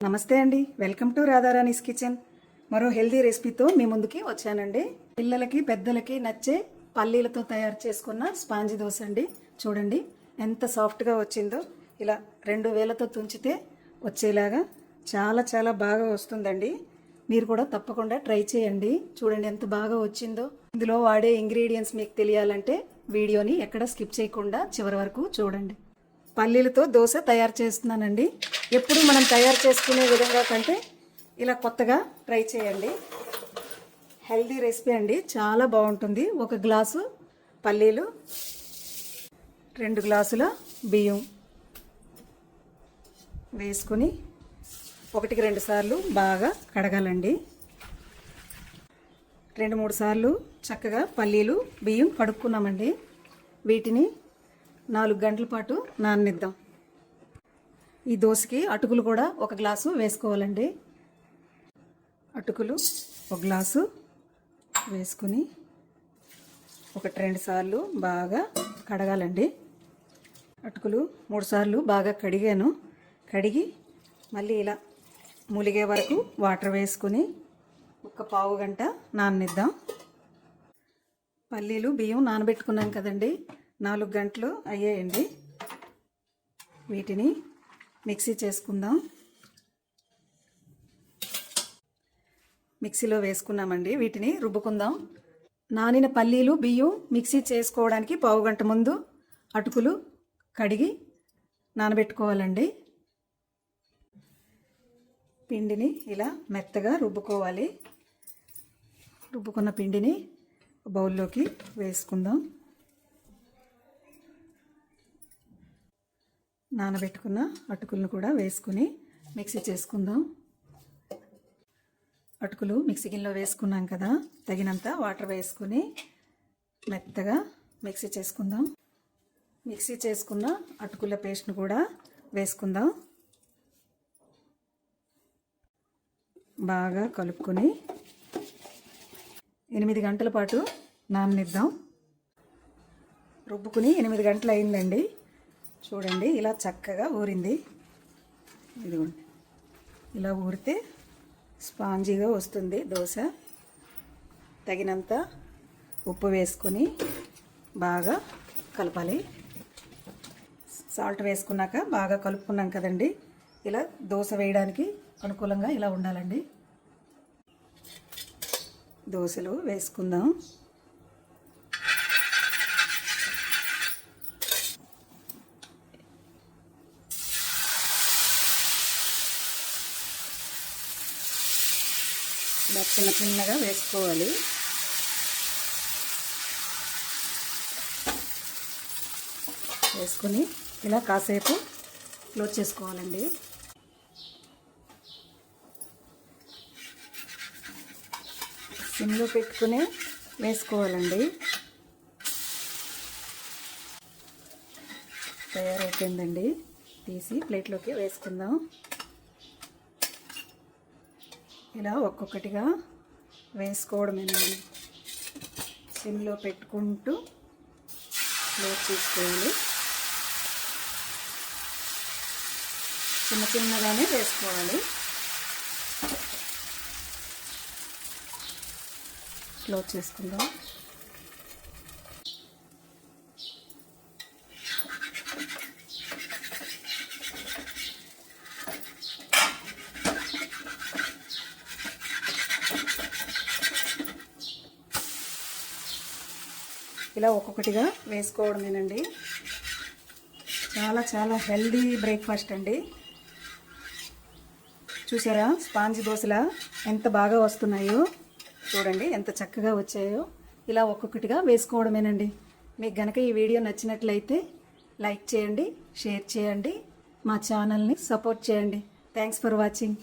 నమస్తే అండి, welcome to రాధారాణీస్ kitchen. మరో హెల్దీ రెసిపీతో మీ ముందుకి వచ్చానండి. పిల్లలకి పెద్దలకి నచ్చే పల్లీలతో తయారు చేసుకున్న స్పాంజీ దోశ అండి. చూడండి ఎంత సాఫ్ట్గా వచ్చిందో. ఇలా 2 వేలతో తుంచితే వచ్చేలాగా చాలా చాలా బాగా వస్తుందండి. మీరు కూడా తప్పకుండా ట్రై చేయండి. చూడండి ఎంత బాగా వచ్చిందో. ఇందులో వాడే ఇంగ్రీడియంట్స్ మీకు తెలియాలంటే వీడియోని ఎక్కడ స్కిప్ చేయకుండా చివరి వరకు చూడండి. పల్లీలతో దోశ తయారు చేస్తున్నానండి. ఎప్పుడు మనం తయారు చేసుకునే విధంగా కంటే ఇలా కొత్తగా ట్రై చేయండి. హెల్దీ రెసిపీ అండి, చాలా బాగుంటుంది. 1 గ్లాసు పల్లీలు, 2 గ్లాసుల బియ్యం వేసుకుని 1-2 సార్లు బాగా కడగాలండి. 2-3 సార్లు చక్కగా పల్లీలు బియ్యం కడుక్కున్నామండి. వీటిని 4 గంటల పాటు నాననిద్దాం. ఈ దోశకి అటుకులు కూడా 1 గ్లాసు వేసుకోవాలండి. అటుకులు 1 గ్లాసు వేసుకుని 1-2 సార్లు బాగా కడగాలండి. అటుకులు 3 సార్లు బాగా కడిగాను. కడిగి మళ్ళీ ఇలా ములిగే వరకు వాటర్ వేసుకుని 1 పావు గంట నాననిద్దాం. పల్లీలు బియ్యం నానబెట్టుకున్నాం కదండి, 4 గంటలు అయ్యాయండి. వీటిని మిక్సీ చేసుకుందాం. మిక్సీలో వేసుకున్నామండి. వీటిని రుబ్బుకుందాం. నానిన పల్లీలు బియ్యం మిక్సీ చేసుకోవడానికి పావు గంట ముందు అటుకులు కడిగి నానబెట్టుకోవాలండి. పిండిని ఇలా మెత్తగా రుబ్బుకోవాలి. రుబ్బుకున్న పిండిని బౌల్లోకి వేసుకుందాం. నానబెట్టుకున్న అటుకులను కూడా వేసుకుని మిక్సీ చేసుకుందాం. అటుకులు మిక్సీ గిన్నెలో వేసుకున్నాం కదా, తగినంత వాటర్ వేసుకుని మెత్తగా మిక్సీ చేసుకుందాం. మిక్సీ చేసుకున్న అటుకుల పేస్ట్ను కూడా వేసుకుందాం. బాగా కలుపుకొని 8 గంటల పాటు నాననిద్దాం. రుబ్బుకుని 8 గంటలు అయిందండి. చూడండి ఇలా చక్కగా ఊరింది. ఇదిగోండి, ఇలా ఊరితే స్పాంజీగా వస్తుంది దోశ. తగినంత ఉప్పు వేసుకొని బాగా కలపాలి. సాల్ట్ వేసుకున్నాక బాగా కలుపుకున్నాం కదండి. ఇలా దోశ వేయడానికి అనుకూలంగా ఇలా ఉండాలండి. దోశలు వేసుకుందాం. ఇలా చిన్న చిన్నగా వేసుకోవాలి. వేసుకొని ఇలా కాసేపు క్లోజ్ చేసుకోవాలండి. సిమ్లో పెట్టుకునే వేసుకోవాలండి. తయారైపోయిందండి. తీసి ప్లేట్లోకి వేసుకుందాం. ఇలా ఒక్కొక్కటిగా వేసుకోవడమేనండి. సిమ్లో పెట్టుకుంటూ క్లోజ్ చేసుకోవాలి. చిన్న చిన్నగానే వేసుకోవాలి. క్లోజ్ చేసుకుందాం. ఇలా ఒక్కొక్కటిగా వేసుకోవడమేనండి. చాలా చాలా హెల్దీ బ్రేక్ఫాస్ట్ అండి. చూసారా స్పాంజీ దోశలా ఎంత బాగా వస్తున్నాయో. చూడండి ఎంత చక్కగా వచ్చాయో. ఇలా ఒక్కొక్కటిగా వేసుకోవడమేనండి. మీకు గనక ఈ వీడియో నచ్చినట్లయితే లైక్ చేయండి, షేర్ చేయండి, మా ఛానల్ని సపోర్ట్ చేయండి. Thanks for watching.